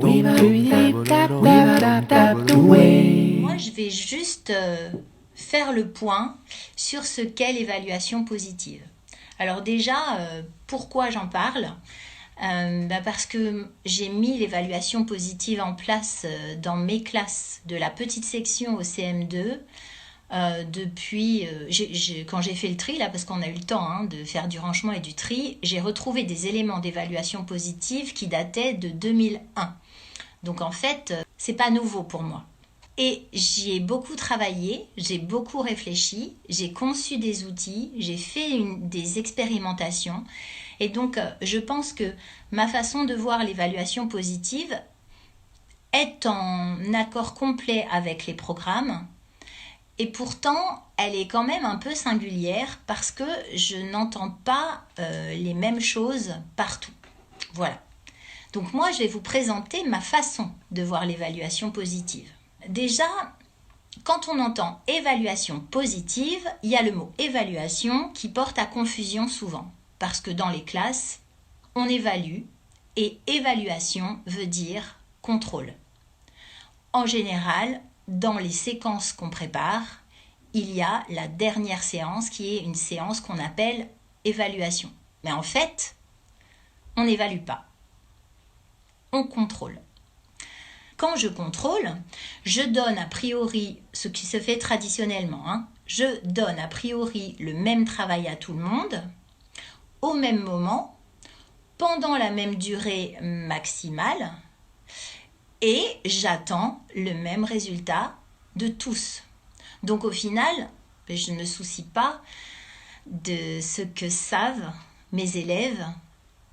Moi, je vais juste faire le point sur ce qu'est l'évaluation positive. Alors déjà, pourquoi j'en parle ? Parce que j'ai mis l'évaluation positive en place dans mes classes de la petite section au CM2 depuis quand j'ai fait le tri là, parce qu'on a eu le temps de faire du rangement et du tri, j'ai retrouvé des éléments d'évaluation positive qui dataient de 2001. Donc en fait, c'est pas nouveau pour moi. Et j'y ai beaucoup travaillé, j'ai beaucoup réfléchi, j'ai conçu des outils, j'ai fait des expérimentations. Et donc, je pense que ma façon de voir l'évaluation positive est en accord complet avec les programmes. Et pourtant, elle est quand même un peu singulière parce que je n'entends pas les mêmes choses partout. Voilà. Donc moi, je vais vous présenter ma façon de voir l'évaluation positive. Déjà, quand on entend évaluation positive, il y a le mot évaluation qui porte à confusion souvent. Parce que dans les classes, on évalue et évaluation veut dire contrôle. En général, dans les séquences qu'on prépare, il y a la dernière séance qui est une séance qu'on appelle évaluation. Mais en fait, on n'évalue pas. On contrôle. Quand je contrôle, je donne a priori, ce qui se fait traditionnellement, je donne a priori le même travail à tout le monde, au même moment, pendant la même durée maximale, et j'attends le même résultat de tous. Donc au final, je ne me soucie pas de ce que savent mes élèves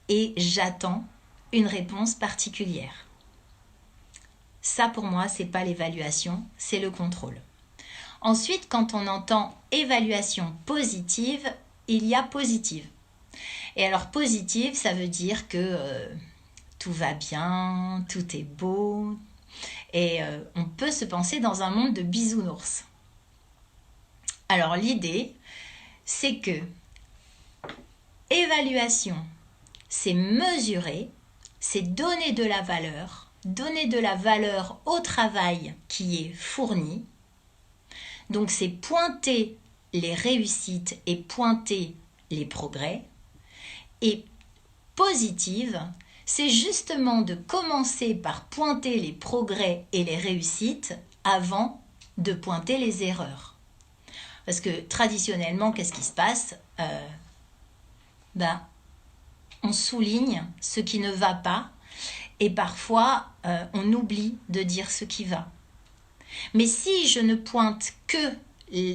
et j'attends une réponse particulière. Ça, pour moi, c'est pas l'évaluation, c'est le contrôle. Ensuite, quand on entend évaluation positive, il y a positive. Et alors, positive, ça veut dire que tout va bien, tout est beau. Et on peut se penser dans un monde de bisounours. Alors, l'idée, c'est que évaluation, c'est mesurer, c'est donner de la valeur au travail qui est fourni. Donc c'est pointer les réussites et pointer les progrès. Et positive, c'est justement de commencer par pointer les progrès et les réussites avant de pointer les erreurs. Parce que traditionnellement, qu'est-ce qui se passe ? On souligne ce qui ne va pas et parfois on oublie de dire ce qui va. Mais si je ne pointe que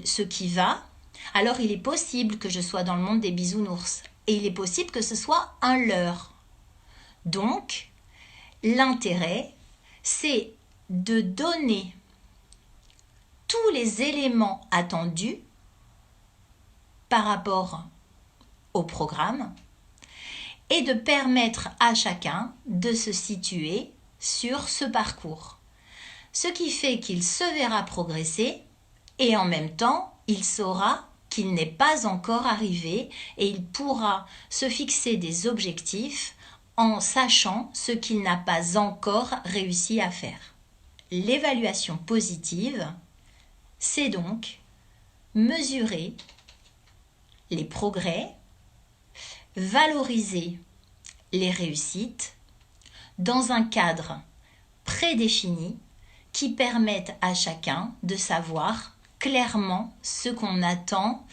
ce qui va, alors il est possible que je sois dans le monde des bisounours et il est possible que ce soit un leurre. Donc, l'intérêt, c'est de donner tous les éléments attendus par rapport au programme et de permettre à chacun de se situer sur ce parcours. Ce qui fait qu'il se verra progresser et en même temps, il saura qu'il n'est pas encore arrivé et il pourra se fixer des objectifs en sachant ce qu'il n'a pas encore réussi à faire. L'évaluation positive, c'est donc mesurer les progrès, valoriser les réussites dans un cadre prédéfini qui permettent à chacun de savoir clairement ce qu'on attend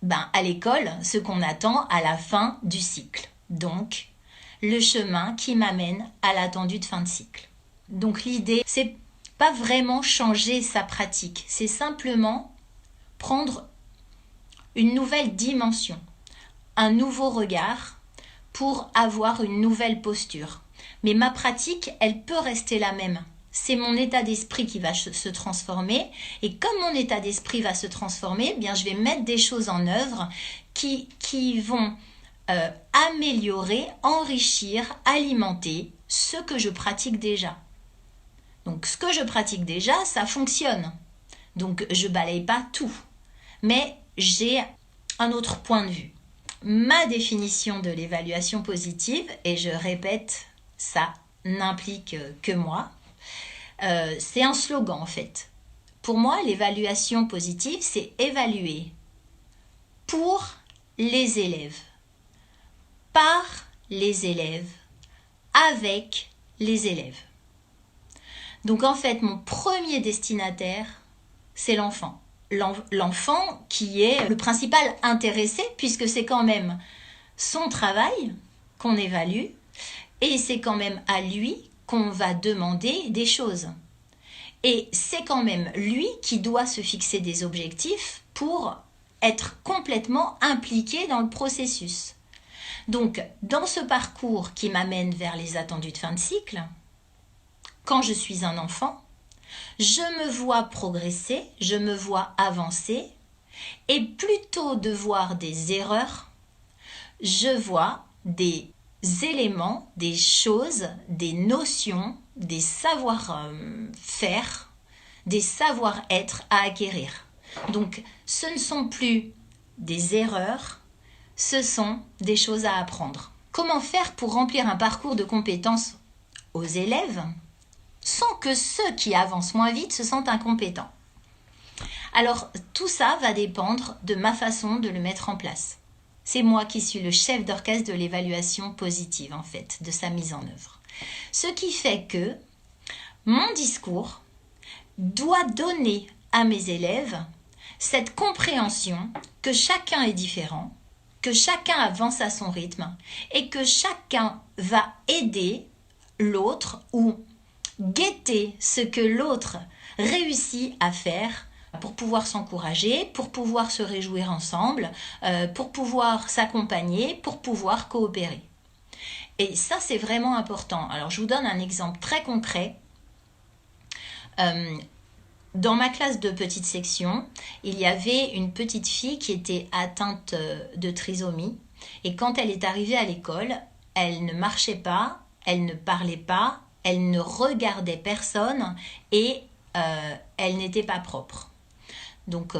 à l'école, ce qu'on attend à la fin du cycle. Donc, le chemin qui m'amène à l'attendu de fin de cycle. Donc l'idée, c'est pas vraiment changer sa pratique, c'est simplement prendre une nouvelle dimension, un nouveau regard pour avoir une nouvelle posture. Mais ma pratique, elle peut rester la même. C'est mon état d'esprit qui va se transformer. Et comme mon état d'esprit va se transformer, je vais mettre des choses en œuvre qui vont améliorer, enrichir, alimenter ce que je pratique déjà. Donc ce que je pratique déjà, ça fonctionne. Donc je balaye pas tout. Mais j'ai un autre point de vue. Ma définition de l'évaluation positive, et je répète ça n'implique que moi. C'est un slogan en fait. Pour moi, l'évaluation positive, c'est évaluer pour les élèves, par les élèves, avec les élèves. Donc en fait, mon premier destinataire, c'est l'enfant. L'enfant qui est le principal intéressé, puisque c'est quand même son travail qu'on évalue, et c'est quand même à lui qu'on va demander des choses. Et c'est quand même lui qui doit se fixer des objectifs pour être complètement impliqué dans le processus. Donc, dans ce parcours qui m'amène vers les attendus de fin de cycle, quand je suis un enfant, je me vois progresser, je me vois avancer, et plutôt de voir des erreurs, je vois des éléments, des choses, des notions, des savoir-faire, des savoir-être à acquérir. Donc, ce ne sont plus des erreurs, ce sont des choses à apprendre. Comment faire pour remplir un parcours de compétences aux élèves sans que ceux qui avancent moins vite se sentent incompétents? Alors, tout ça va dépendre de ma façon de le mettre en place. C'est moi qui suis le chef d'orchestre de l'évaluation positive, en fait, de sa mise en œuvre. Ce qui fait que mon discours doit donner à mes élèves cette compréhension que chacun est différent, que chacun avance à son rythme et que chacun va aider l'autre ou guetter ce que l'autre réussit à faire pour pouvoir s'encourager, pour pouvoir se réjouir ensemble, pour pouvoir s'accompagner, pour pouvoir coopérer. Et ça, c'est vraiment important. Alors, je vous donne un exemple très concret. Dans ma classe de petite section, il y avait une petite fille qui était atteinte de trisomie. Et quand elle est arrivée à l'école, elle ne marchait pas, elle ne parlait pas, elle ne regardait personne et elle n'était pas propre. Donc,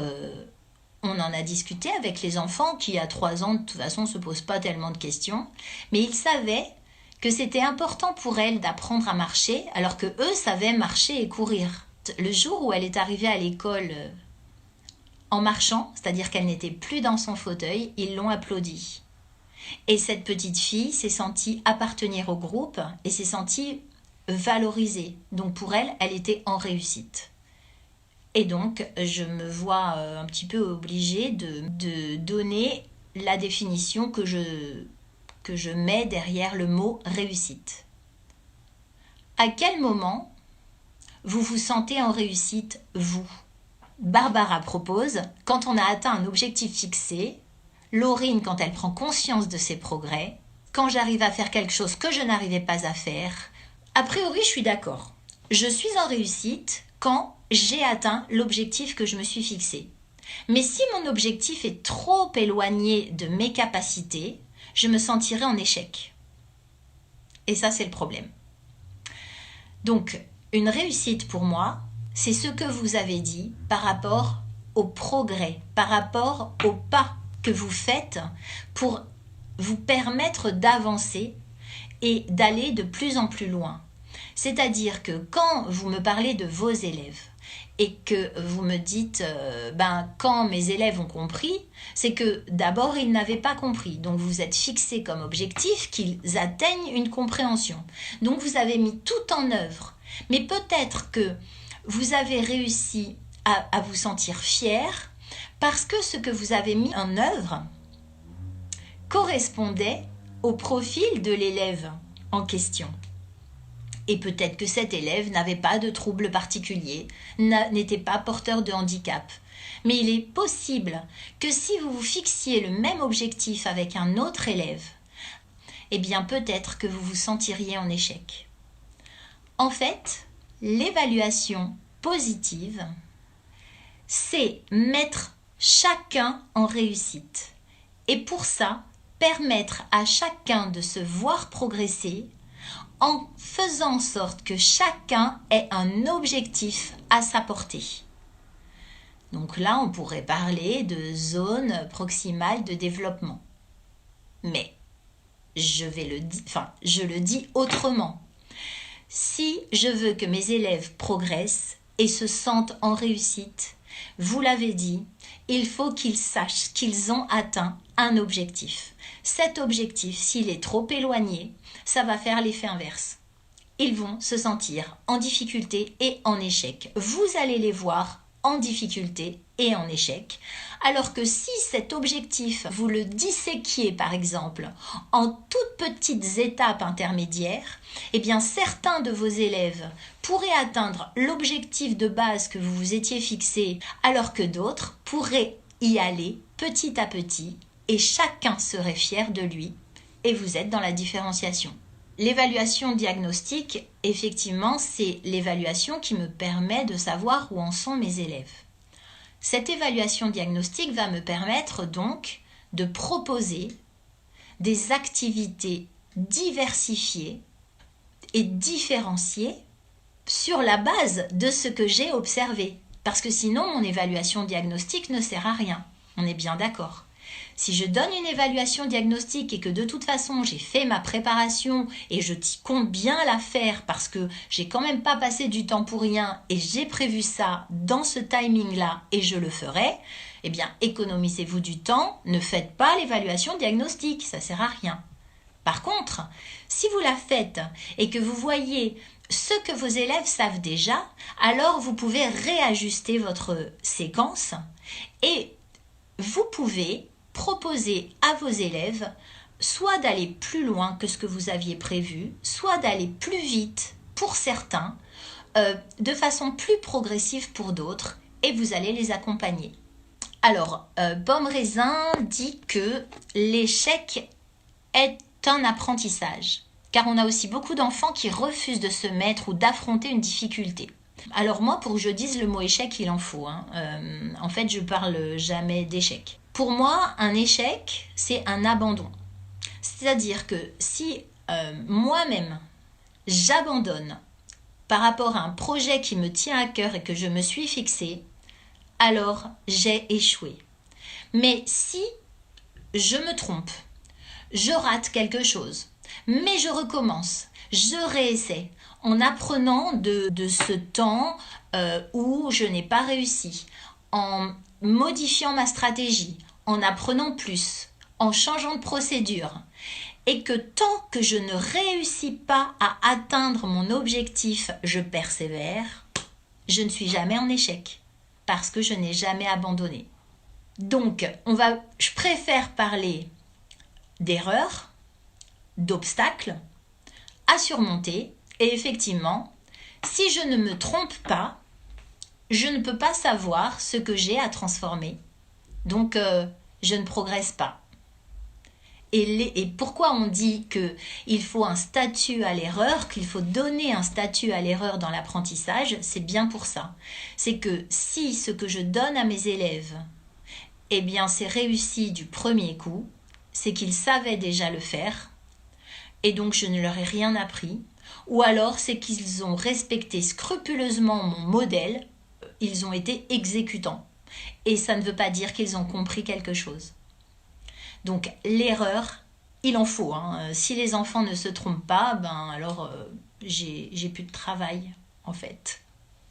on en a discuté avec les enfants qui, à 3 ans, de toute façon, ne se posent pas tellement de questions. Mais ils savaient que c'était important pour elle d'apprendre à marcher, alors que eux savaient marcher et courir. Le jour où elle est arrivée à l'école en marchant, c'est-à-dire qu'elle n'était plus dans son fauteuil, ils l'ont applaudie. Et cette petite fille s'est sentie appartenir au groupe et s'est sentie valorisée. Donc pour elle, elle était en réussite. Et donc, je me vois un petit peu obligée de donner la définition que je mets derrière le mot réussite. À quel moment vous vous sentez en réussite, vous? Barbara propose, quand on a atteint un objectif fixé, Laurine, quand elle prend conscience de ses progrès, quand j'arrive à faire quelque chose que je n'arrivais pas à faire. A priori, je suis d'accord. Je suis en réussite quand j'ai atteint l'objectif que je me suis fixé. Mais si mon objectif est trop éloigné de mes capacités, je me sentirai en échec. Et ça, c'est le problème. Donc, une réussite pour moi, c'est ce que vous avez dit par rapport au progrès, par rapport au pas que vous faites pour vous permettre d'avancer et d'aller de plus en plus loin. C'est-à-dire que quand vous me parlez de vos élèves et que vous me dites quand mes élèves ont compris, c'est que d'abord ils n'avaient pas compris. Donc vous êtes fixé comme objectif qu'ils atteignent une compréhension. Donc vous avez mis tout en œuvre. Mais peut-être que vous avez réussi à vous sentir fier parce que ce que vous avez mis en œuvre correspondait au profil de l'élève en question. Et peut-être que cet élève n'avait pas de trouble particulier, n'était pas porteur de handicap. Mais il est possible que si vous vous fixiez le même objectif avec un autre élève, eh bien peut-être que vous vous sentiriez en échec. En fait, l'évaluation positive, c'est mettre chacun en réussite. Et pour ça, permettre à chacun de se voir progresser en faisant en sorte que chacun ait un objectif à sa portée. Donc là, on pourrait parler de zone proximale de développement. Mais je le dis autrement. Si je veux que mes élèves progressent et se sentent en réussite, vous l'avez dit, il faut qu'ils sachent qu'ils ont atteint un objectif. Cet objectif, s'il est trop éloigné, ça va faire l'effet inverse. Ils vont se sentir en difficulté et en échec. Vous allez les voir en difficulté et en échec. Alors que si cet objectif, vous le disséquiez par exemple en toutes petites étapes intermédiaires, eh bien certains de vos élèves pourraient atteindre l'objectif de base que vous vous étiez fixé, alors que d'autres pourraient y aller petit à petit et chacun serait fier de lui et vous êtes dans la différenciation. L'évaluation diagnostique, effectivement, c'est l'évaluation qui me permet de savoir où en sont mes élèves. Cette évaluation diagnostique va me permettre donc de proposer des activités diversifiées et différenciées sur la base de ce que j'ai observé. Parce que sinon, mon évaluation diagnostique ne sert à rien. On est bien d'accord. Si je donne une évaluation diagnostique et que de toute façon j'ai fait ma préparation et je compte bien la faire parce que j'ai quand même pas passé du temps pour rien et j'ai prévu ça dans ce timing-là et je le ferai, eh bien économisez-vous du temps, ne faites pas l'évaluation diagnostique, ça sert à rien. Par contre, si vous la faites et que vous voyez ce que vos élèves savent déjà, alors vous pouvez réajuster votre séquence et vous pouvez proposer à vos élèves soit d'aller plus loin que ce que vous aviez prévu, soit d'aller plus vite pour certains, de façon plus progressive pour d'autres, et vous allez les accompagner. Alors, Pomme Raisin dit que l'échec est un apprentissage, car on a aussi beaucoup d'enfants qui refusent de se mettre ou d'affronter une difficulté. Alors moi, pour que je dise le mot échec, il en faut. En fait, je parle jamais d'échec. Pour moi, un échec, c'est un abandon. C'est-à-dire que si moi-même, j'abandonne par rapport à un projet qui me tient à cœur et que je me suis fixé, alors j'ai échoué. Mais si je me trompe, je rate quelque chose, mais je recommence, je réessaie, en apprenant de ce temps où je n'ai pas réussi, en modifiant ma stratégie, en apprenant plus, en changeant de procédure, et que tant que je ne réussis pas à atteindre mon objectif, je persévère, je ne suis jamais en échec, parce que je n'ai jamais abandonné. Donc, je préfère parler d'erreurs, d'obstacles à surmonter, et effectivement, si je ne me trompe pas, je ne peux pas savoir ce que j'ai à transformer. Donc, je ne progresse pas. Et pourquoi on dit qu'il faut un statut à l'erreur, qu'il faut donner un statut à l'erreur dans l'apprentissage, c'est bien pour ça. C'est que si ce que je donne à mes élèves, eh bien, c'est réussi du premier coup, c'est qu'ils savaient déjà le faire, et donc je ne leur ai rien appris, ou alors c'est qu'ils ont respecté scrupuleusement mon modèle, ils ont été exécutants. Et ça ne veut pas dire qu'ils ont compris quelque chose. Donc l'erreur, il en faut. Si les enfants ne se trompent pas, alors j'ai plus de travail en fait.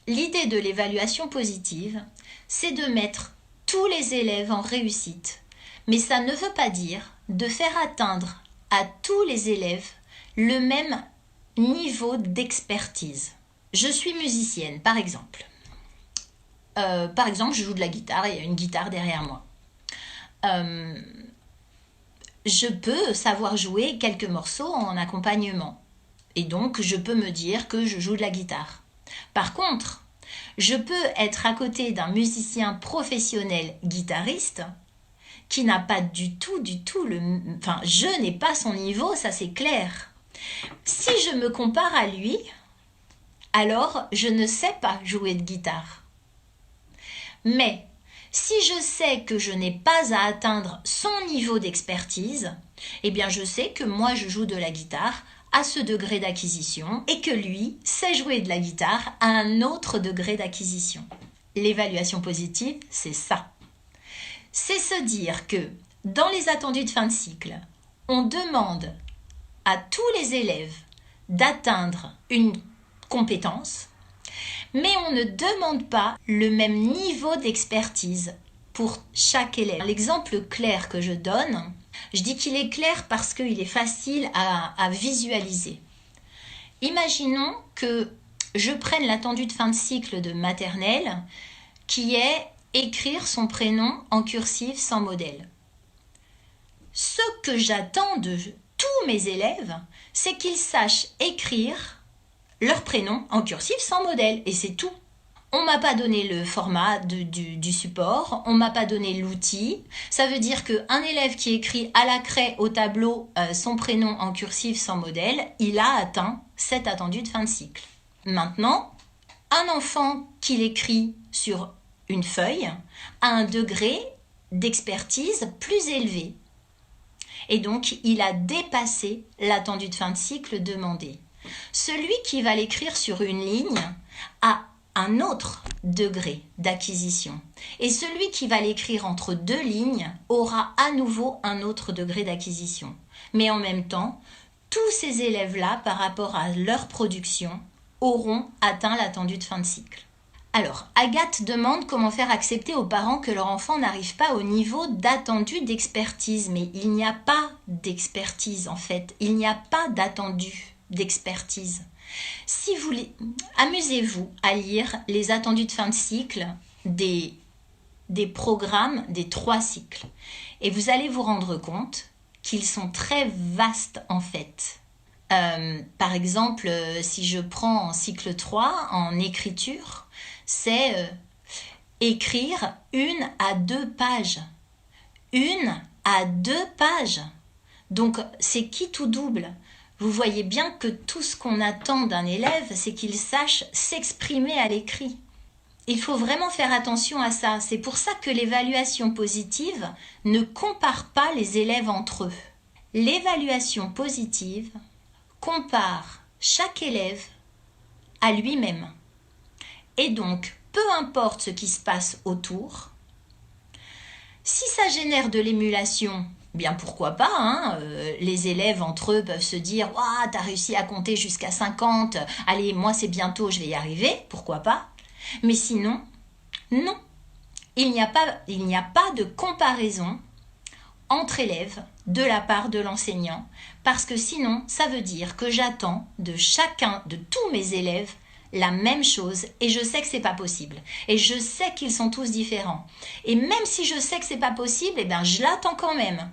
L'idée de l'évaluation positive, c'est de mettre tous les élèves en réussite. Mais ça ne veut pas dire de faire atteindre à tous les élèves le même niveau d'expertise. Je suis musicienne, par exemple. Je joue de la guitare et il y a une guitare derrière moi. Je peux savoir jouer quelques morceaux en accompagnement. Et donc, je peux me dire que je joue de la guitare. Par contre, je peux être à côté d'un musicien professionnel guitariste qui n'a pas du tout je n'ai pas son niveau, ça c'est clair. Si je me compare à lui, alors je ne sais pas jouer de guitare. Mais si je sais que je n'ai pas à atteindre son niveau d'expertise, eh bien je sais que moi je joue de la guitare à ce degré d'acquisition et que lui sait jouer de la guitare à un autre degré d'acquisition. L'évaluation positive, c'est ça. C'est se dire que dans les attendus de fin de cycle, on demande à tous les élèves d'atteindre une compétence, mais on ne demande pas le même niveau d'expertise pour chaque élève. L'exemple clair que je donne, je dis qu'il est clair parce qu'il est facile à visualiser. Imaginons que je prenne l'attendu de fin de cycle de maternelle qui est écrire son prénom en cursive sans modèle. Ce que j'attends de tous mes élèves, c'est qu'ils sachent écrire leur prénom en cursive sans modèle, et c'est tout. On ne m'a pas donné le format du support, on ne m'a pas donné l'outil. Ça veut dire qu'un élève qui écrit à la craie au tableau son prénom en cursive sans modèle, il a atteint cet attendu de fin de cycle. Maintenant, un enfant qui l'écrit sur une feuille a un degré d'expertise plus élevé. Et donc, il a dépassé l'attendu de fin de cycle demandé. Celui qui va l'écrire sur une ligne a un autre degré d'acquisition. Et celui qui va l'écrire entre deux lignes aura à nouveau un autre degré d'acquisition. Mais en même temps, tous ces élèves-là, par rapport à leur production, auront atteint l'attendu de fin de cycle. Alors, Agathe demande comment faire accepter aux parents que leur enfant n'arrive pas au niveau d'attendu d'expertise. Mais il n'y a pas d'expertise en fait, il n'y a pas d'attendu d'expertise. Si vous voulez, amusez-vous à lire les attendus de fin de cycle des programmes des 3 cycles. Et vous allez vous rendre compte qu'ils sont très vastes en fait. Par exemple, si je prends en cycle 3, en écriture, c'est écrire 1 à 2 pages. 1 à 2 pages. Donc, c'est qui tout double. Vous voyez bien que tout ce qu'on attend d'un élève, c'est qu'il sache s'exprimer à l'écrit. Il faut vraiment faire attention à ça. C'est pour ça que l'évaluation positive ne compare pas les élèves entre eux. L'évaluation positive compare chaque élève à lui-même. Et donc, peu importe ce qui se passe autour, si ça génère de l'émulation, bien pourquoi pas, hein, les élèves entre eux peuvent se dire « Waouh, t'as réussi à compter jusqu'à 50, allez, moi c'est bientôt, je vais y arriver, pourquoi pas ?» Mais sinon, non, il n'y a pas de comparaison entre élèves de la part de l'enseignant, parce que sinon, ça veut dire que j'attends de chacun, de tous mes élèves, la même chose, et je sais que c'est pas possible. Et je sais qu'ils sont tous différents. Et même si je sais que c'est pas possible, eh ben, je l'attends quand même.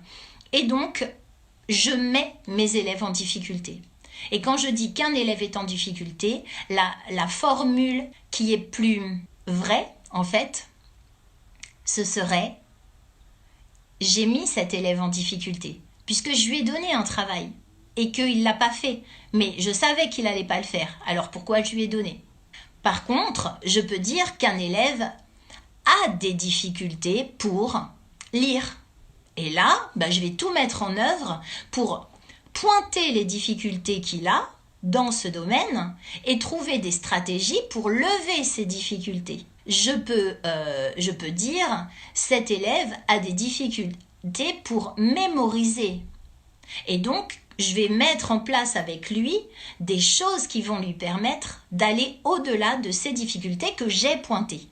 Et donc, je mets mes élèves en difficulté. Et quand je dis qu'un élève est en difficulté, la formule qui est plus vraie, en fait, ce serait « j'ai mis cet élève en difficulté » puisque je lui ai donné un travail et qu'il ne l'a pas fait. Mais je savais qu'il n'allait pas le faire, alors pourquoi je lui ai donné ? Par contre, je peux dire qu'un élève a des difficultés pour lire. Et là, je vais tout mettre en œuvre pour pointer les difficultés qu'il a dans ce domaine et trouver des stratégies pour lever ces difficultés. Je peux dire, cet élève a des difficultés pour mémoriser. Et donc, je vais mettre en place avec lui des choses qui vont lui permettre d'aller au-delà de ces difficultés que j'ai pointées.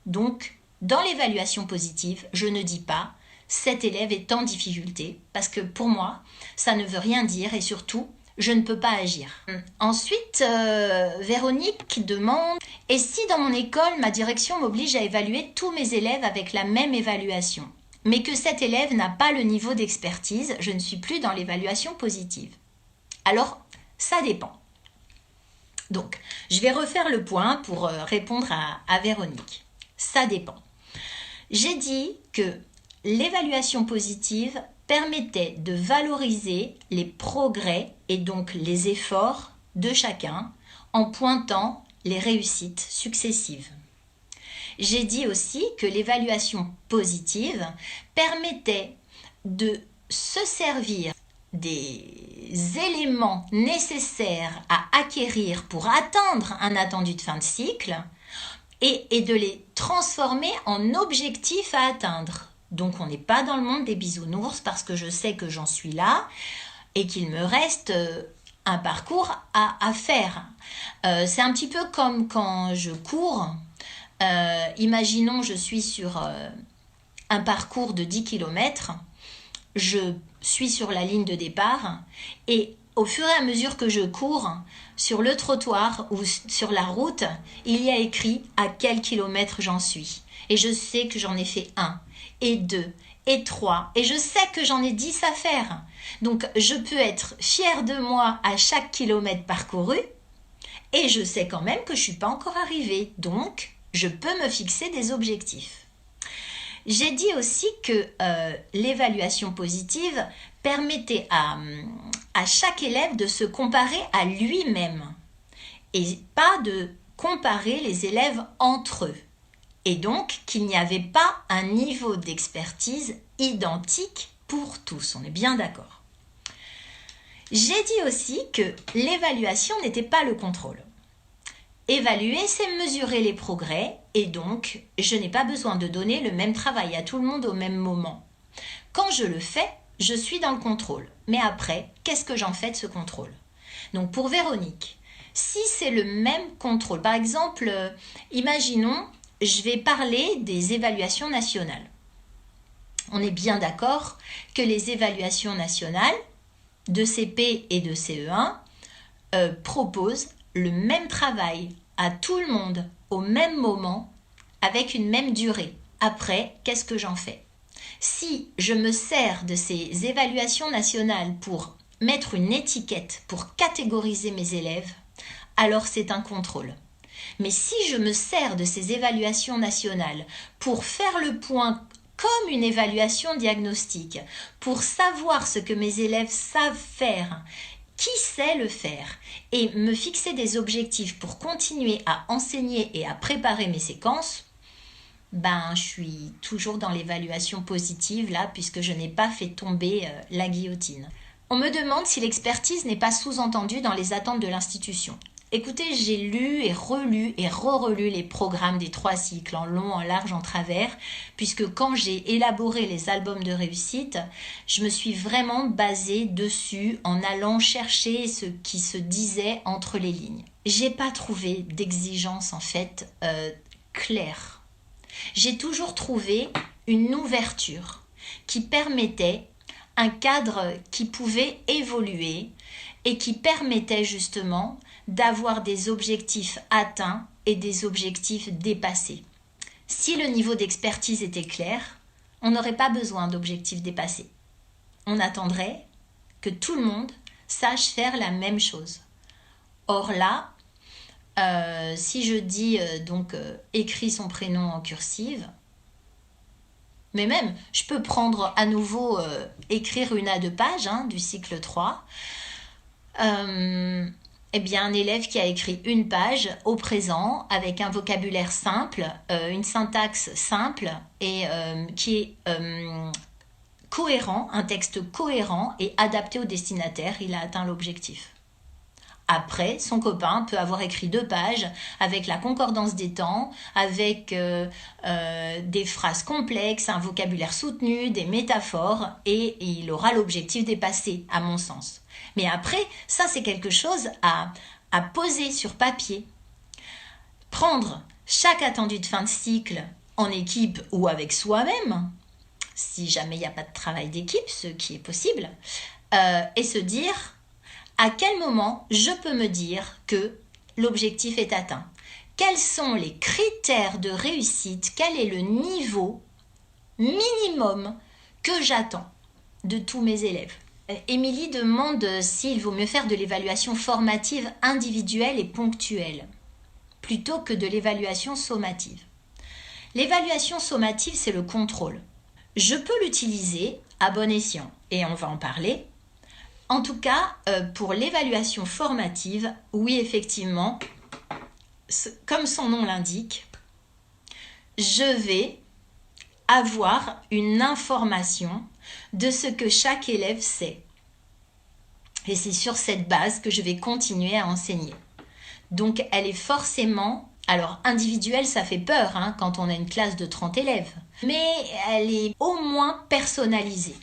Donc, dans l'évaluation positive, je ne dis pas « cet élève est en difficulté » parce que pour moi, ça ne veut rien dire et surtout, je ne peux pas agir. Ensuite, Véronique demande « et si dans mon école, ma direction m'oblige à évaluer tous mes élèves avec la même évaluation ?» mais que cet élève n'a pas le niveau d'expertise, je ne suis plus dans l'évaluation positive. Alors, ça dépend. Donc, je vais refaire le point pour répondre à Véronique. Ça dépend. J'ai dit que l'évaluation positive permettait de valoriser les progrès et donc les efforts de chacun en pointant les réussites successives. J'ai dit aussi que l'évaluation positive permettait de se servir des éléments nécessaires à acquérir pour atteindre un attendu de fin de cycle et de les transformer en objectifs à atteindre. Donc on n'est pas dans le monde des bisounours parce que je sais que j'en suis là et qu'il me reste un parcours à faire. C'est un petit peu comme quand je cours. Imaginons, je suis sur un parcours de 10 km. Je suis sur la ligne de départ et au fur et à mesure que je cours, sur le trottoir ou sur la route, il y a écrit à quel kilomètre j'en suis. Et je sais que j'en ai fait 1, et 2, et 3, et je sais que j'en ai 10 à faire. Donc je peux être fière de moi à chaque kilomètre parcouru, et je sais quand même que je ne suis pas encore arrivée. Donc je peux me fixer des objectifs. J'ai dit aussi que l'évaluation positive permettait à chaque élève de se comparer à lui-même et pas de comparer les élèves entre eux. Et donc qu'il n'y avait pas un niveau d'expertise identique pour tous. On est bien d'accord. J'ai dit aussi que l'évaluation n'était pas le contrôle. Évaluer, c'est mesurer les progrès et donc je n'ai pas besoin de donner le même travail à tout le monde au même moment. Quand je le fais, je suis dans le contrôle. Mais après, qu'est-ce que j'en fais de ce contrôle? Donc pour Véronique, si c'est le même contrôle, par exemple, imaginons, je vais parler des évaluations nationales. On est bien d'accord que les évaluations nationales de CP et de CE1 proposent le même travail à tout le monde au même moment avec une même durée. Après, qu'est-ce que j'en fais? Si je me sers de ces évaluations nationales pour mettre une étiquette, pour catégoriser mes élèves, alors c'est un contrôle. Mais si je me sers de ces évaluations nationales pour faire le point comme une évaluation diagnostique, pour savoir ce que mes élèves savent faire, qui sait le faire, et me fixer des objectifs pour continuer à enseigner et à préparer mes séquences, je suis toujours dans l'évaluation positive là, puisque je n'ai pas fait tomber la guillotine. On me demande si l'expertise n'est pas sous-entendue dans les attentes de l'institution. Écoutez, j'ai lu et relu et re-relu les programmes des 3 cycles en long, en large, en travers, puisque quand j'ai élaboré les albums de réussite, je me suis vraiment basée dessus en allant chercher ce qui se disait entre les lignes. J'ai pas trouvé d'exigence en fait claire. J'ai toujours trouvé une ouverture qui permettait un cadre qui pouvait évoluer et qui permettait justement d'avoir des objectifs atteints et des objectifs dépassés. Si le niveau d'expertise était clair, on n'aurait pas besoin d'objectifs dépassés. On attendrait que tout le monde sache faire la même chose. Or là, si je dis écrit son prénom en cursive, mais même je peux prendre à nouveau écrire une à 2 pages du cycle 3, un élève qui a écrit une page au présent avec un vocabulaire simple, une syntaxe simple et qui est cohérent, un texte cohérent et adapté au destinataire, il a atteint l'objectif. Après, son copain peut avoir écrit 2 pages avec la concordance des temps, avec des phrases complexes, un vocabulaire soutenu, des métaphores, et il aura l'objectif dépassé, à mon sens. Mais après, ça c'est quelque chose à poser sur papier. Prendre chaque attendu de fin de cycle en équipe ou avec soi-même, si jamais il n'y a pas de travail d'équipe, ce qui est possible, et se dire à quel moment je peux me dire que l'objectif est atteint. Quels sont les critères de réussite? Quel est le niveau minimum que j'attends de tous mes élèves? Émilie demande s'il vaut mieux faire de l'évaluation formative individuelle et ponctuelle plutôt que de l'évaluation sommative. L'évaluation sommative, c'est le contrôle. Je peux l'utiliser à bon escient et on va en parler. En tout cas, pour l'évaluation formative, oui, effectivement, comme son nom l'indique, je vais avoir une information de ce que chaque élève sait. Et c'est sur cette base que je vais continuer à enseigner. Donc, elle est forcément... Alors, individuelle, ça fait peur quand on a une classe de 30 élèves. Mais elle est au moins personnalisée.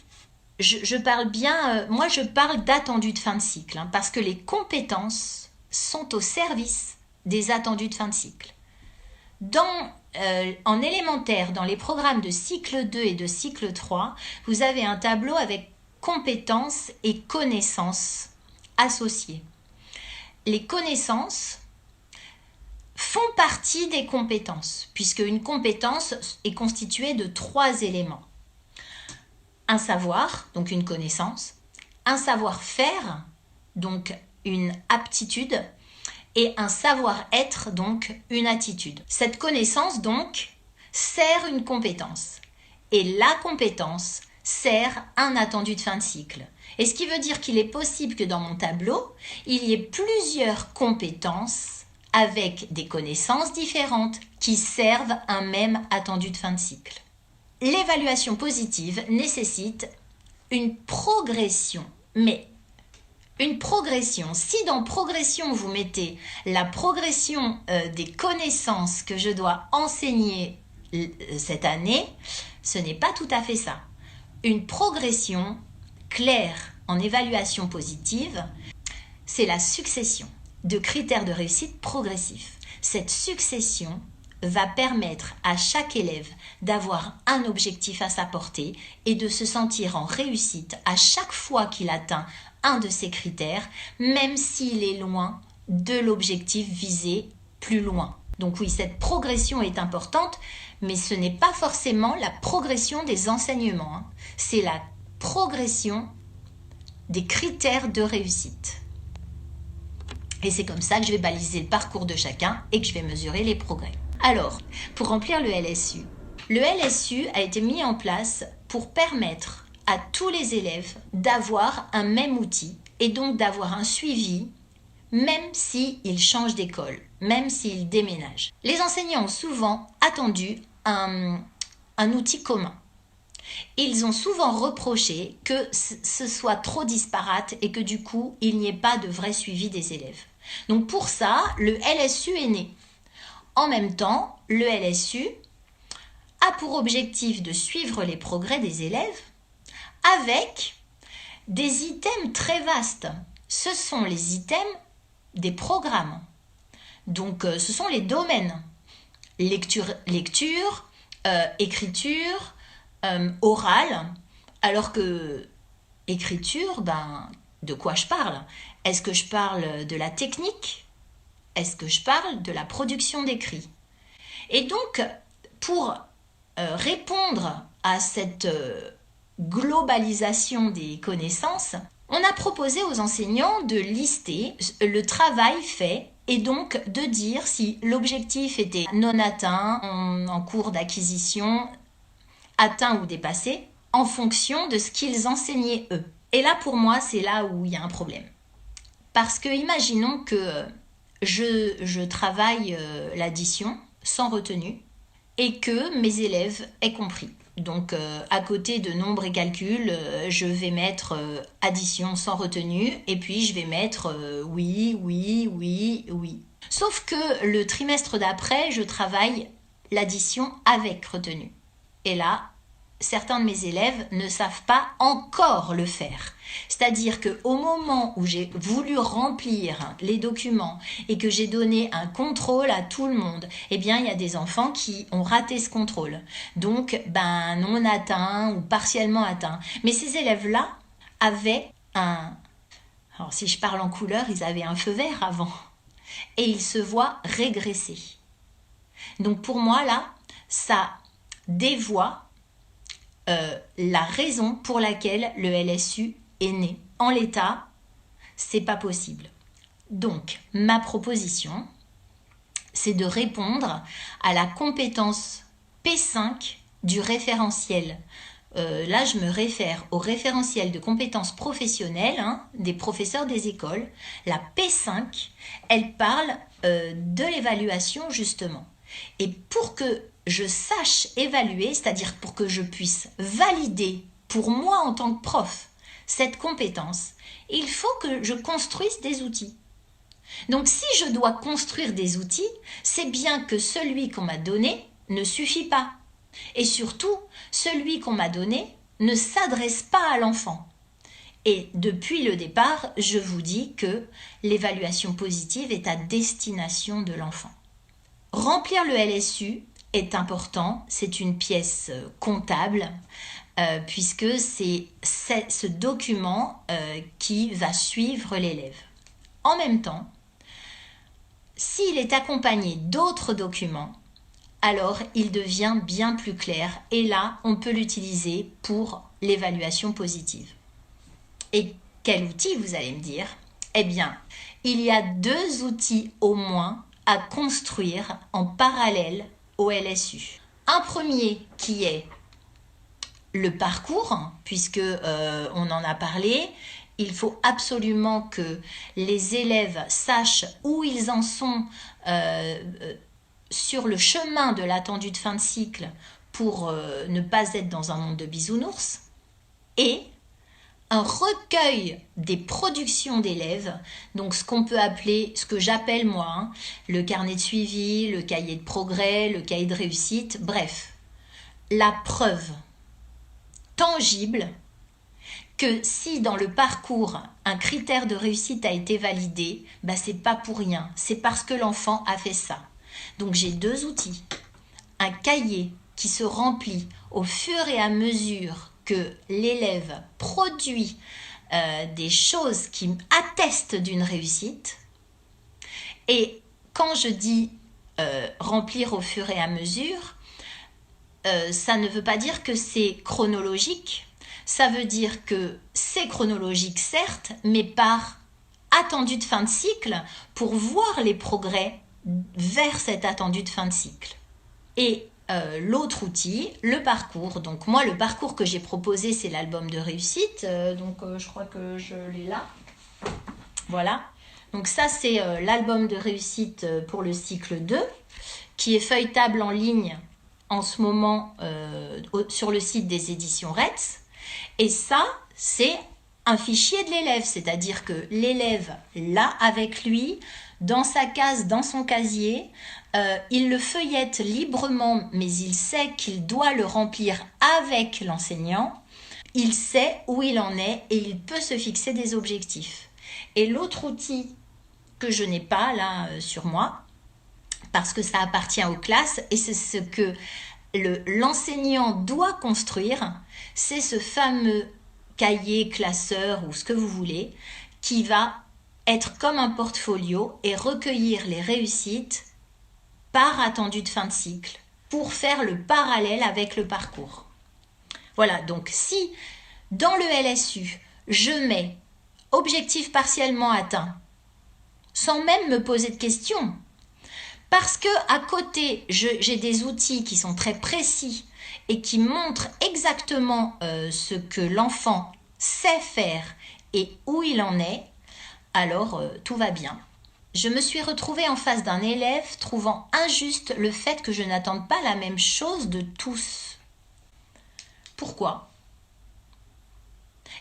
je parle bien, moi je parle d'attendu de fin de cycle, hein, parce que les compétences sont au service des attendus de fin de cycle. En élémentaire, dans les programmes de cycle 2 et de cycle 3, vous avez un tableau avec compétences et connaissances associées. Les connaissances font partie des compétences, puisque une compétence est constituée de 3 éléments. Un savoir, donc une connaissance, un savoir-faire, donc une aptitude, et un savoir-être, donc une attitude. Cette connaissance, donc, sert une compétence. Et la compétence sert un attendu de fin de cycle. Et ce qui veut dire qu'il est possible que dans mon tableau, il y ait plusieurs compétences avec des connaissances différentes qui servent un même attendu de fin de cycle. L'évaluation positive nécessite une progression, mais une progression. Si dans progression, vous mettez la progression des connaissances que je dois enseigner cette année, ce n'est pas tout à fait ça. Une progression claire en évaluation positive, c'est la succession de critères de réussite progressifs. Cette succession va permettre à chaque élève d'avoir un objectif à sa portée et de se sentir en réussite à chaque fois qu'il atteint un de ces critères, même s'il est loin de l'objectif visé plus loin. Donc oui, cette progression est importante, mais ce n'est pas forcément la progression des enseignements, hein. C'est la progression des critères de réussite. Et c'est comme ça que je vais baliser le parcours de chacun et que je vais mesurer les progrès. Alors, pour remplir le LSU a été mis en place pour permettre à tous les élèves d'avoir un même outil et donc d'avoir un suivi même s'ils changent d'école, même s'ils déménagent. Les enseignants ont souvent attendu un outil commun. Ils ont souvent reproché que ce soit trop disparate et que du coup, il n'y ait pas de vrai suivi des élèves. Donc pour ça, le LSU est né. En même temps, le LSU a pour objectif de suivre les progrès des élèves avec des items très vastes. Ce sont les items des programmes. Donc, ce sont les domaines. Lecture, écriture, orale. Alors que écriture, de quoi je parle? Est-ce que je parle de la technique? Est-ce que je parle de la production d'écrit? Et donc, pour répondre à cette globalisation des connaissances, on a proposé aux enseignants de lister le travail fait et donc de dire si l'objectif était non atteint, en cours d'acquisition, atteint ou dépassé, en fonction de ce qu'ils enseignaient eux. Et là, pour moi, c'est là où il y a un problème. Parce que imaginons que je travaille l'addition sans retenue et que mes élèves aient compris. Donc, à côté de nombres et calculs, je vais mettre addition sans retenue et puis je vais mettre oui, oui, oui, oui. Sauf que le trimestre d'après, je travaille l'addition avec retenue. Et là, certains de mes élèves ne savent pas encore le faire. C'est-à-dire qu'au moment où j'ai voulu remplir les documents et que j'ai donné un contrôle à tout le monde, eh bien, il y a des enfants qui ont raté ce contrôle. Donc, non atteint ou partiellement atteint. Mais ces élèves-là avaient alors si je parle en couleur, ils avaient un feu vert avant. Et ils se voient régresser. Donc, pour moi, là, ça dévoie la raison pour laquelle le LSU est né. En l'état, c'est pas possible. Donc, ma proposition, c'est de répondre à la compétence P5 du référentiel. Là, je me réfère au référentiel de compétences professionnelles des professeurs des écoles. La P5, elle parle de l'évaluation justement. Et pour que je sache évaluer, c'est-à-dire pour que je puisse valider pour moi en tant que prof cette compétence, il faut que je construise des outils. Donc si je dois construire des outils, c'est bien que celui qu'on m'a donné ne suffit pas. Et surtout, celui qu'on m'a donné ne s'adresse pas à l'enfant. Et depuis le départ, je vous dis que l'évaluation positive est à destination de l'enfant. Remplir le LSU est important, c'est une pièce comptable, puisque c'est ce document qui va suivre l'élève. En même temps, s'il est accompagné d'autres documents, alors il devient bien plus clair et là, on peut l'utiliser pour l'évaluation positive. Et quel outil, vous allez me dire? Eh bien, il y a 2 outils au moins à construire en parallèle au LSU. Un premier qui est le parcours, puisque on en a parlé. Il faut absolument que les élèves sachent où ils en sont sur le chemin de l'attendu de fin de cycle pour ne pas être dans un monde de bisounours. Et un recueil des productions d'élèves, donc ce qu'on peut appeler, ce que j'appelle moi, le carnet de suivi, le cahier de progrès, le cahier de réussite, bref, la preuve tangible que si dans le parcours un critère de réussite a été validé, c'est pas pour rien, c'est parce que l'enfant a fait ça. Donc j'ai 2 outils, un cahier qui se remplit au fur et à mesure que l'élève produit des choses qui attestent d'une réussite. Et quand je dis remplir au fur et à mesure, ça ne veut pas dire que c'est chronologique. Ça veut dire que c'est chronologique, certes, mais par attendu de fin de cycle pour voir les progrès vers cet attendu de fin de cycle. Et l'autre outil, le parcours. Donc moi, le parcours que j'ai proposé, c'est l'album de réussite. Je crois que je l'ai là. Voilà. Donc ça, c'est l'album de réussite pour le cycle 2, qui est feuilletable en ligne en ce moment sur le site des éditions Retz. Et ça, c'est un fichier de l'élève, c'est-à-dire que l'élève l'a avec lui, dans sa case, dans son casier, il le feuillette librement, mais il sait qu'il doit le remplir avec l'enseignant, il sait où il en est et il peut se fixer des objectifs. Et l'autre outil que je n'ai pas là sur moi, parce que ça appartient aux classes et c'est ce que l'enseignant doit construire, c'est ce fameux cahier classeur ou ce que vous voulez, qui va être comme un portfolio et recueillir les réussites par attendu de fin de cycle pour faire le parallèle avec le parcours. Voilà, donc si dans le LSU, je mets objectif partiellement atteint, sans même me poser de questions, parce que à côté, j'ai des outils qui sont très précis et qui montrent exactement ce que l'enfant sait faire et où il en est, alors tout va bien. Je me suis retrouvée en face d'un élève trouvant injuste le fait que je n'attende pas la même chose de tous. Pourquoi ?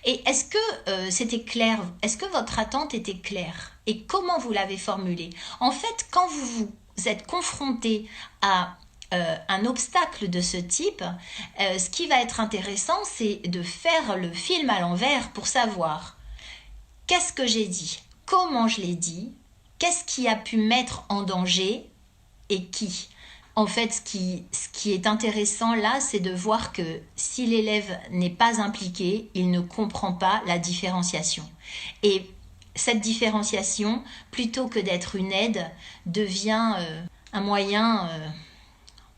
Et est-ce que c'était clair ? Est-ce que votre attente était claire ? Et comment vous l'avez formulée ? En fait, quand vous êtes confronté à un obstacle de ce type, ce qui va être intéressant, c'est de faire le film à l'envers pour savoir qu'est-ce que j'ai dit, comment je l'ai dit, qu'est-ce qui a pu mettre en danger et qui. En fait, ce qui est intéressant là, c'est de voir que si l'élève n'est pas impliqué, il ne comprend pas la différenciation. Et cette différenciation, plutôt que d'être une aide, devient un moyen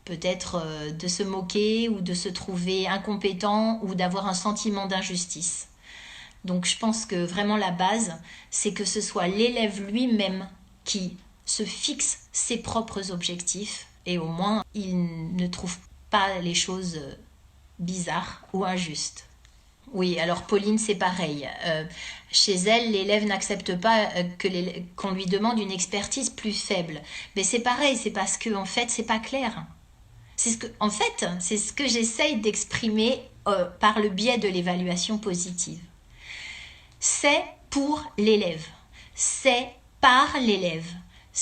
peut-être de se moquer ou de se trouver incompétent ou d'avoir un sentiment d'injustice. Donc je pense que vraiment la base, c'est que ce soit l'élève lui-même qui se fixe ses propres objectifs et au moins il ne trouve pas les choses bizarres ou injustes. Oui, alors Pauline, c'est pareil. Chez elle, l'élève n'accepte pas qu'on lui demande une expertise plus faible. Mais c'est pareil, c'est parce que en fait, c'est pas clair. C'est ce que j'essaye d'exprimer par le biais de l'évaluation positive. C'est pour l'élève. C'est par l'élève.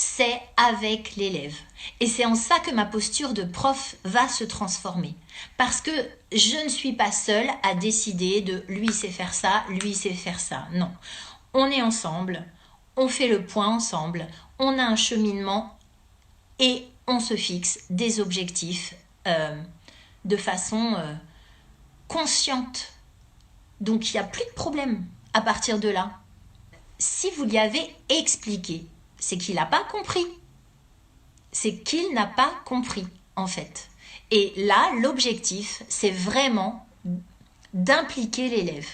c'est avec l'élève. Et c'est en ça que ma posture de prof va se transformer. Parce que je ne suis pas seule à décider de lui sait faire ça, lui sait faire ça. Non. On est ensemble, on fait le point ensemble, on a un cheminement et on se fixe des objectifs de façon consciente. Donc il n'y a plus de problème à partir de là. Si vous lui avez expliqué, c'est qu'il n'a pas compris. C'est qu'il n'a pas compris, en fait. Et là, l'objectif, c'est vraiment d'impliquer l'élève.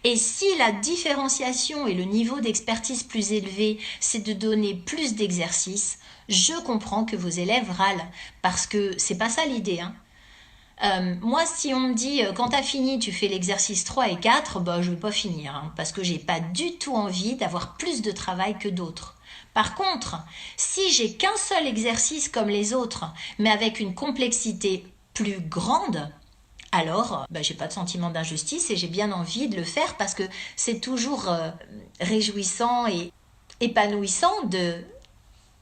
Et si la différenciation et le niveau d'expertise plus élevé, c'est de donner plus d'exercices, je comprends que vos élèves râlent, parce que c'est pas ça l'idée, hein. Moi, si on me dit quand tu as fini, tu fais l'exercice 3 et 4, bah, je ne vais pas finir, hein, parce que j'ai pas du tout envie d'avoir plus de travail que d'autres. Par contre, si j'ai qu'un seul exercice comme les autres, mais avec une complexité plus grande, alors bah, j'ai pas de sentiment d'injustice et j'ai bien envie de le faire parce que c'est toujours réjouissant et épanouissant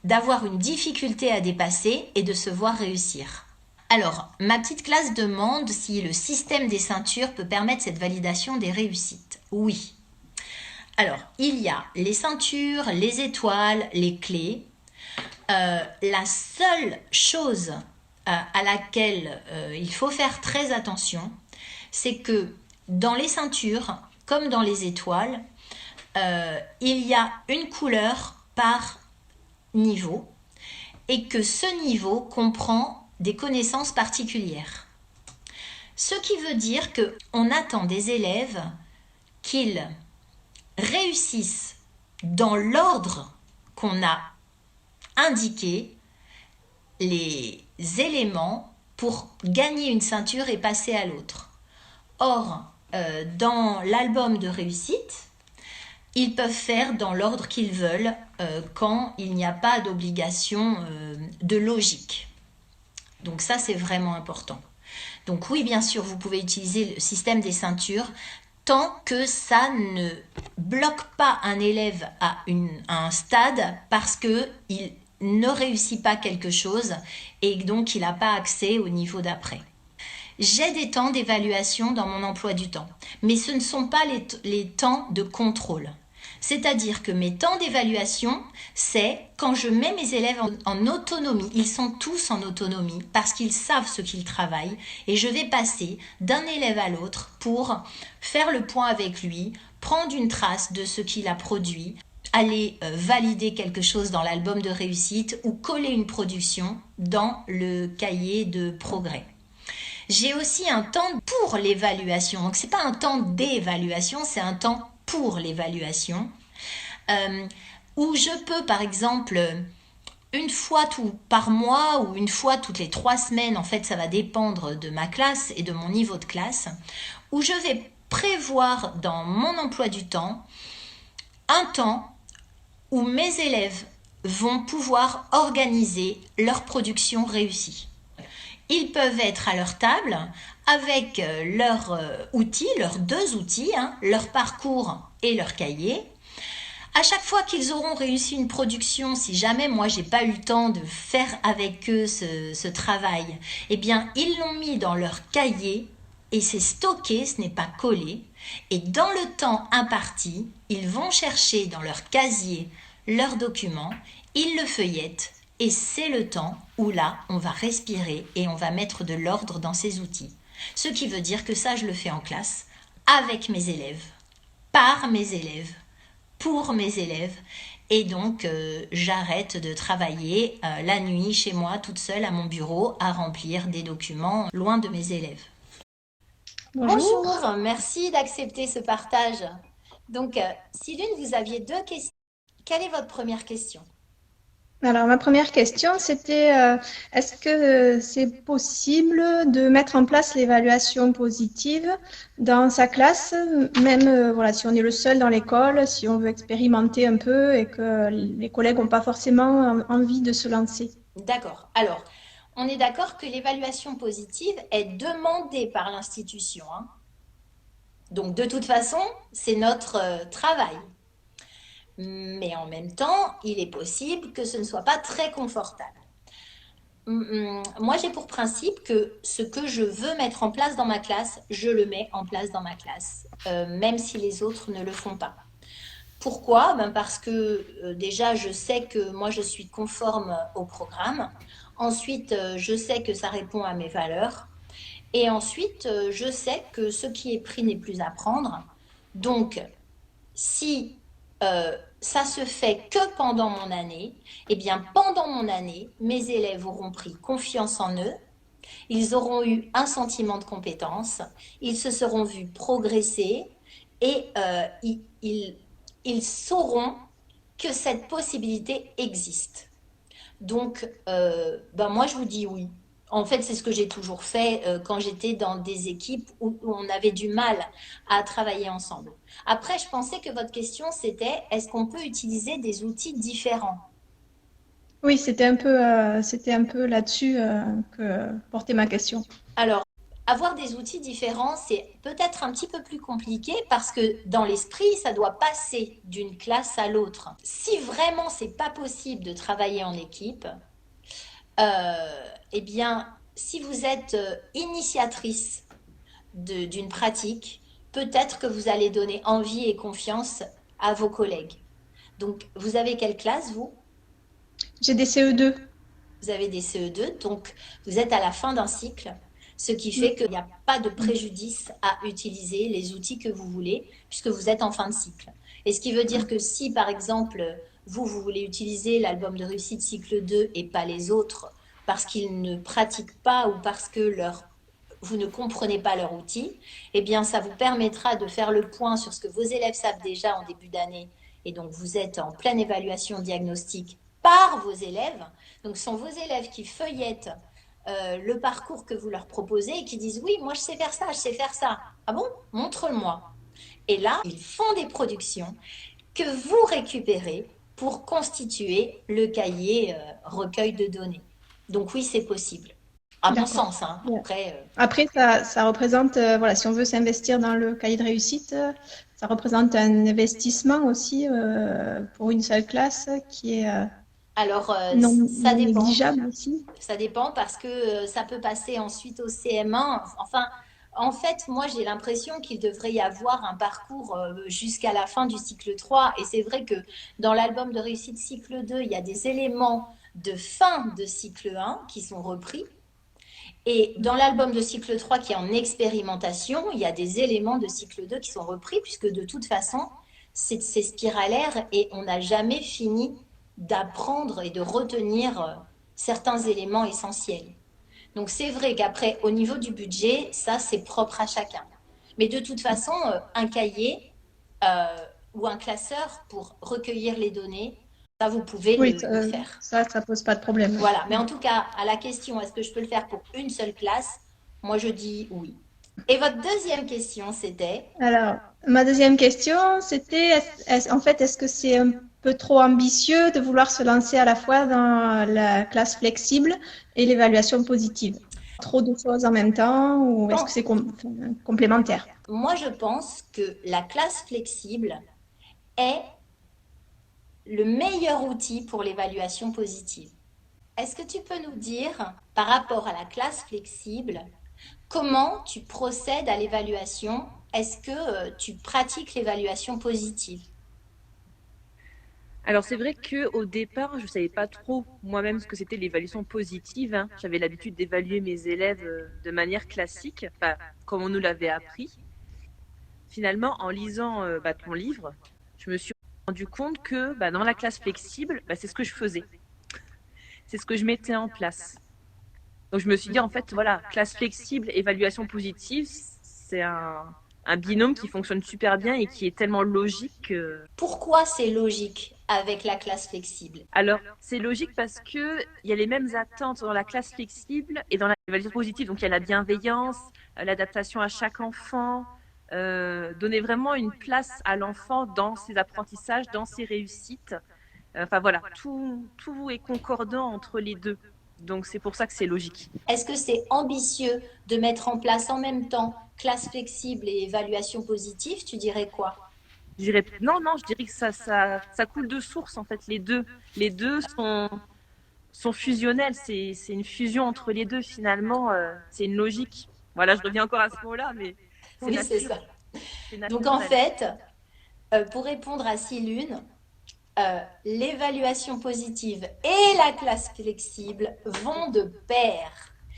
d'avoir une difficulté à dépasser et de se voir réussir. Alors, ma petite classe demande si le système des ceintures peut permettre cette validation des réussites. Oui. Alors, il y a les ceintures, les étoiles, les clés. La seule chose à laquelle il faut faire très attention, c'est que dans les ceintures, comme dans les étoiles, il y a une couleur par niveau et que ce niveau comprend des connaissances particulières. Ce qui veut dire qu'on attend des élèves qu'ils réussissent dans l'ordre qu'on a indiqué les éléments pour gagner une ceinture et passer à l'autre. Or, dans l'album de réussite, ils peuvent faire dans l'ordre qu'ils veulent quand il n'y a pas d'obligation de logique. Donc ça, c'est vraiment important. Donc oui, bien sûr, vous pouvez utiliser le système des ceintures tant que ça ne bloque pas un élève à un stade parce qu'il ne réussit pas quelque chose et donc il n'a pas accès au niveau d'après. J'ai des temps d'évaluation dans mon emploi du temps, mais ce ne sont pas les temps de contrôle. C'est-à-dire que mes temps d'évaluation, c'est quand je mets mes élèves en autonomie. Ils sont tous en autonomie parce qu'ils savent ce qu'ils travaillent et je vais passer d'un élève à l'autre pour faire le point avec lui, prendre une trace de ce qu'il a produit, aller valider quelque chose dans l'album de réussite ou coller une production dans le cahier de progrès. J'ai aussi un temps pour l'évaluation. Donc, ce n'est pas un temps d'évaluation, c'est un temps pour l'évaluation. Où je peux, par exemple, une fois par mois ou une fois toutes les 3 semaines, en fait, ça va dépendre de ma classe et de mon niveau de classe, où je vais prévoir dans mon emploi du temps un temps où mes élèves vont pouvoir organiser leur production réussie. Ils peuvent être à leur table avec leurs outils, leurs 2 outils, leur parcours et leur cahier. À chaque fois qu'ils auront réussi une production, si jamais moi j'ai pas eu le temps de faire avec eux ce travail, eh bien ils l'ont mis dans leur cahier et c'est stocké, ce n'est pas collé. Et dans le temps imparti, ils vont chercher dans leur casier leurs documents, ils le feuillettent. Et c'est le temps où là, on va respirer et on va mettre de l'ordre dans ces outils. Ce qui veut dire que ça, je le fais en classe, avec mes élèves, par mes élèves, pour mes élèves. Et donc, j'arrête de travailler la nuit chez moi, toute seule à mon bureau, à remplir des documents loin de mes élèves. Bonjour. Bonjour, merci d'accepter ce partage. Donc, Sylvine, vous aviez 2 questions. Quelle est votre première question ? Alors, ma première question, c'était est-ce que c'est possible de mettre en place l'évaluation positive dans sa classe, même voilà, si on est le seul dans l'école, si on veut expérimenter un peu et que les collègues n'ont pas forcément envie de se lancer? D'accord. Alors, on est d'accord que l'évaluation positive est demandée par l'institution, Donc, de toute façon, c'est notre travail. Mais en même temps, il est possible que ce ne soit pas très confortable. Moi, j'ai pour principe que ce que je veux mettre en place dans ma classe, je le mets en place dans ma classe, même si les autres ne le font pas. Pourquoi? Parce que déjà, je sais que moi, je suis conforme au programme. Ensuite, je sais que ça répond à mes valeurs. Et ensuite, je sais que ce qui est pris n'est plus à prendre. Donc, si ça se fait que pendant mon année, eh bien, pendant mon année, mes élèves auront pris confiance en eux, ils auront eu un sentiment de compétence, ils se seront vus progresser et ils sauront que cette possibilité existe. Donc, moi, je vous dis oui. En fait, c'est ce que j'ai toujours fait quand j'étais dans des équipes où on avait du mal à travailler ensemble. Après, je pensais que votre question, c'était est-ce qu'on peut utiliser des outils différents? Oui, c'était un peu là-dessus que portait ma question. Alors, avoir des outils différents, c'est peut-être un petit peu plus compliqué parce que dans l'esprit, ça doit passer d'une classe à l'autre. Si vraiment c'est pas possible de travailler en équipe, eh bien, si vous êtes initiatrice d'une pratique, peut-être que vous allez donner envie et confiance à vos collègues. Donc, vous avez quelle classe, vous? J'ai des CE2. Vous avez des CE2, donc vous êtes à la fin d'un cycle, ce qui Mm. fait qu'il n'y a pas de préjudice à utiliser les outils que vous voulez, puisque vous êtes en fin de cycle. Et ce qui veut dire que si, par exemple, vous voulez utiliser l'album de réussite cycle 2 et pas les autres, parce qu'ils ne pratiquent pas ou parce que vous ne comprenez pas leur outil, eh bien, ça vous permettra de faire le point sur ce que vos élèves savent déjà en début d'année. Et donc, vous êtes en pleine évaluation diagnostique par vos élèves. Donc, ce sont vos élèves qui feuillettent le parcours que vous leur proposez et qui disent oui, moi je sais faire ça, je sais faire ça. Ah bon? Montre-moi. Et là, ils font des productions que vous récupérez pour constituer le cahier recueil de données. Donc oui, c'est possible. À mon D'accord. sens, hein. Bien. Après, Après, ça représente, voilà, si on veut s'investir dans le cahier de réussite, ça représente un investissement aussi pour une seule classe qui est alors ça non dépend. négligeable aussi. Ça dépend parce que ça peut passer ensuite au CM1. Enfin, en fait, moi, j'ai l'impression qu'il devrait y avoir un parcours jusqu'à la fin du cycle 3. Et c'est vrai que dans l'album de réussite cycle 2, il y a des éléments de fin de cycle 1 qui sont repris. Et dans l'album de cycle 3 qui est en expérimentation, il y a des éléments de cycle 2 qui sont repris, puisque de toute façon, c'est spiralaire et on n'a jamais fini d'apprendre et de retenir certains éléments essentiels. Donc c'est vrai qu'après, au niveau du budget, ça, c'est propre à chacun. Mais de toute façon, un cahier euh, ou un classeur pour recueillir les données, ça, vous pouvez Oui, le faire. ça pose pas de problème. Voilà, mais en tout cas, à la question, est-ce que je peux le faire pour une seule classe? Moi, je dis oui. Et votre deuxième question, c'était, Alors, ma deuxième question, c'était, en fait, est-ce que c'est un peu trop ambitieux de vouloir se lancer à la fois dans la classe flexible et l'évaluation positive? Trop de choses en même temps ou est-ce que c'est bon, complémentaire? moi, je pense que la classe flexible est le meilleur outil pour l'évaluation positive. Est-ce que tu peux nous dire, par rapport à la classe flexible, comment tu procèdes à l'évaluation? Est-ce que tu pratiques l'évaluation positive? Alors c'est vrai que au départ, je savais pas trop moi-même ce que c'était l'évaluation positive, hein. J'avais l'habitude d'évaluer mes élèves de manière classique, enfin, comme on nous l'avait appris. Finalement, en lisant ton livre, je me suis rendu compte que dans la classe flexible, c'est ce que je faisais, c'est ce que je mettais en place. Donc je me suis dit en fait, voilà, classe flexible, évaluation positive, c'est un binôme qui fonctionne super bien et qui est tellement logique que Pourquoi c'est logique avec la classe flexible? alors, c'est logique parce que il y a les mêmes attentes dans la classe flexible et dans l'évaluation positive. Donc, il y a la bienveillance, l'adaptation à chaque enfant, donner vraiment une place à l'enfant dans ses apprentissages, dans ses réussites. Enfin voilà, tout est concordant entre les deux. Donc, c'est pour ça que c'est logique. Est-ce que c'est ambitieux de mettre en place en même temps classe flexible et évaluation positive? Tu dirais quoi? Non, je dirais que ça coule de source, en fait, les deux. Les deux sont fusionnels, c'est une fusion entre les deux, finalement, c'est une logique. Voilà, je reviens encore à ce mot-là, mais Oui, c'est ça. Donc en fait, pour répondre à Silune, l'évaluation positive et la classe flexible vont de pair.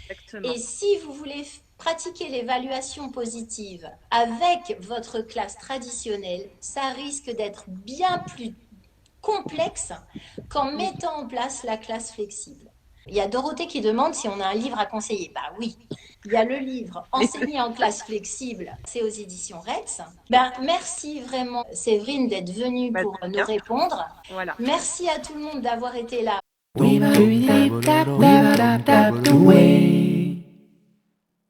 Exactement. Et si vous voulez pratiquer l'évaluation positive avec votre classe traditionnelle, ça risque d'être bien plus complexe qu'en mettant en place la classe flexible. Il y a Dorothée qui demande si on a un livre à conseiller. Bah oui, il y a le livre Enseigner en classe flexible, c'est aux éditions Retz. Merci vraiment Séverine d'être venue pour nous répondre. Voilà. Merci à tout le monde d'avoir été là.